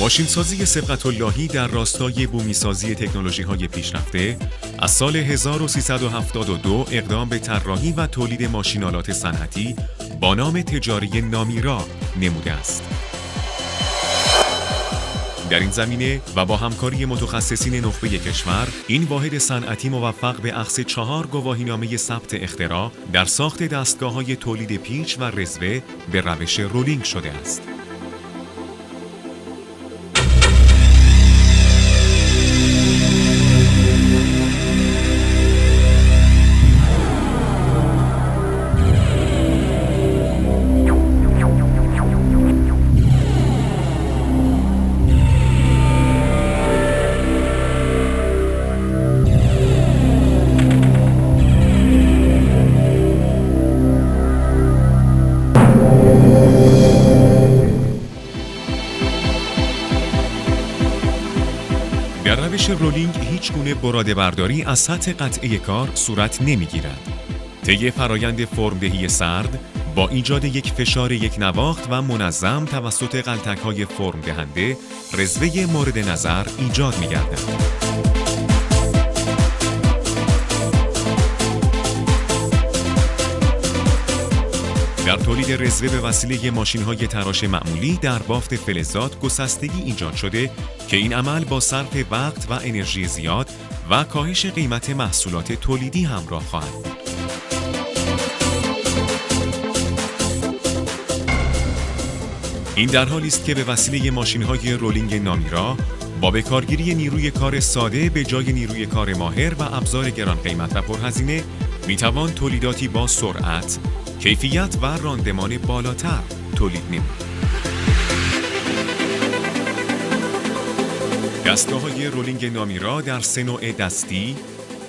ماشینسازی سبقت اللهی در راستای بومیسازی تکنولوژی‌های پیشرفته از سال 1372 اقدام به طراحی و تولید ماشین‌آلات صنعتی با نام تجاری نامیرا نموده است. در این زمینه و با همکاری متخصصین نخبه کشور، این واحد صنعتی موفق به اخذ 4 گواهینامه ثبت اختراع در ساخت دستگاه‌های تولید پیچ و رزوه به روش رولینگ شده است. در روش رولینگ هیچ گونه براده برداری از سطح قطعه کار صورت نمی‌گیرد. طی فرایند فرمدهی سرد با ایجاد یک فشار یک نواخت و منظم توسط غلطک‌های فرم دهنده، رزوه مورد نظر ایجاد می‌گردد. در تولید رزوه به وسیله ماشین‌های تراش معمولی در بافت فلزات گسستگی ایجاد شده که این عمل با صرف وقت و انرژی زیاد و کاهش قیمت محصولات تولیدی همراه خواهد بود. این در حالی است که به وسیله ماشین‌های رولینگ نامیرا با بکارگیری نیروی کار ساده به جای نیروی کار ماهر و ابزار گران قیمت و پرهزینه می‌توان تولیداتی با سرعت، کیفیت و راندمان بالاتر تولید نمود. دستگاه‌های رولینگ نامیرا در 3 نوع دستی،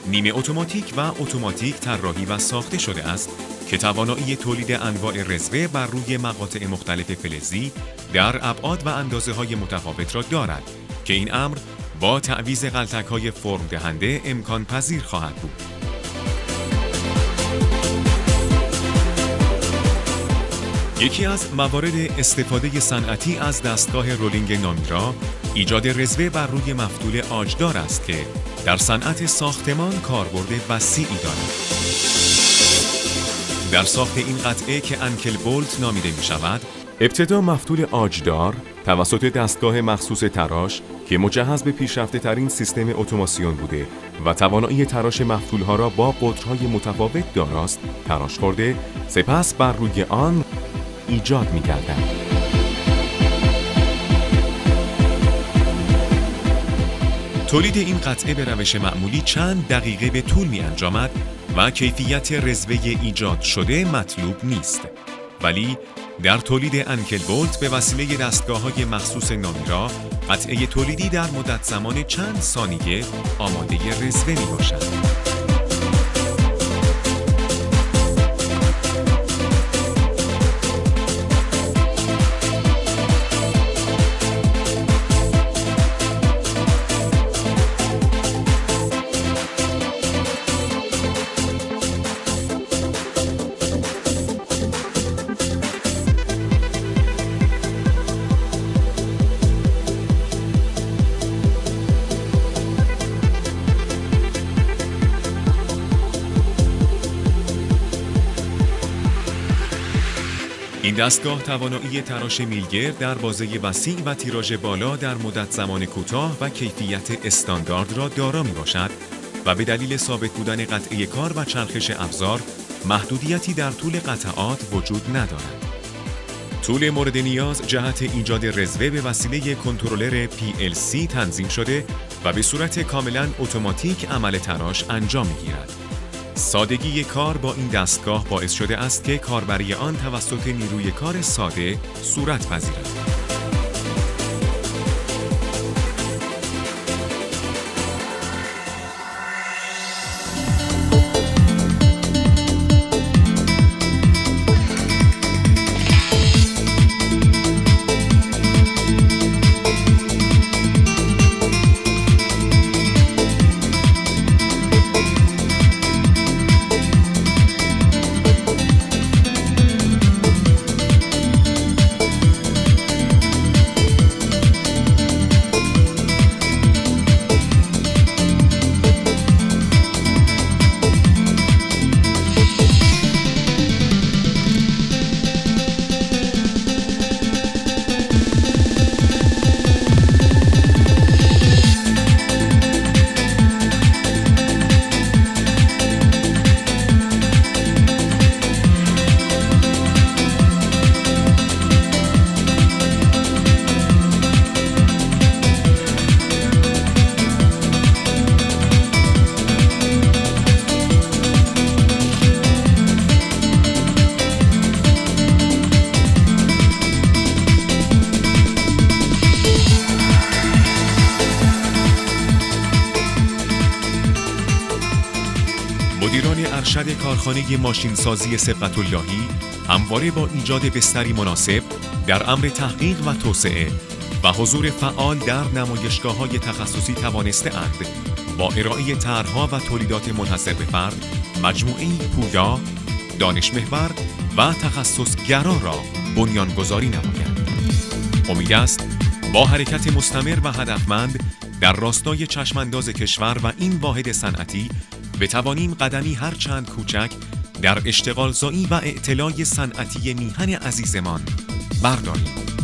نیمه اتوماتیک و اتوماتیک طراحی و ساخته شده است که توانایی تولید انواع رزوه بر روی مقاطع مختلف فلزی در ابعاد و اندازه‌های متفاوت را دارد که این امر با تعویض غلطک‌های فرم دهنده امکان پذیر خواهد بود. یکی از موارد استفاده صنعتی از دستگاه رولینگ نامیرا ایجاد رزوه بر روی مفتول آجدار است که در صنعت ساختمان کاربرد وسیعی دارد. در ساخت این قطعه که انکل بولت نامیده می شود، ابتدا مفتول آجدار توسط دستگاه مخصوص تراش که مجهز به پیشرفته ترین سیستم اتوماسیون بوده و توانایی تراش مفتولها را با قطرهای متفاوت داراست، تراش خورده، سپس بر روی آن ایجاد می‌گردد. تولید این قطعه به روش معمولی چند دقیقه به طول می‌انجامد و کیفیت رزوه ایجاد شده مطلوب نیست. ولی در تولید انکل بولت به وسیله دستگاه‌های مخصوص نامیرا، قطعه تولیدی در مدت زمان چند ثانیه آماده رزوه می‌باشد. این دستگاه توانایی تراش میلگر در بازه وسیع و تیراژ بالا در مدت زمان کوتاه و کیفیت استاندارد را دارا میباشد و به دلیل ثابت بودن قطعه کار و چرخش ابزار محدودیتی در طول قطعات وجود ندارد. طول مورد نیاز جهت ایجاد رزوه به وسیله کنترلر PLC تنظیم شده و به صورت کاملا اتوماتیک عمل تراش انجام میگیرد. سادگی کار با این دستگاه باعث شده است که کاربری آن توسط نیروی کار ساده صورت پذیرد. مدیران ارشد کارخانه ماشینسازی صبغت‌اللهی همواره با ایجاد بستری مناسب در امر تحقیق و توسعه و حضور فعال در نمایشگاه‌های تخصصی توانسته‌اند با ارائه طرح‌ها و تولیدات منحصر به فرد مجموعه‌ای پویا، دانش‌محور و تخصص‌گرا را بنیانگذاری نمایند. امید است با حرکت مستمر و هدفمند در راستای چشمانداز کشور و این واحد صنعتی بتوانیم قدمی هر چند کوچک در اشتغالزایی و اعتلای صنعتی میهن عزیزمان برداریم.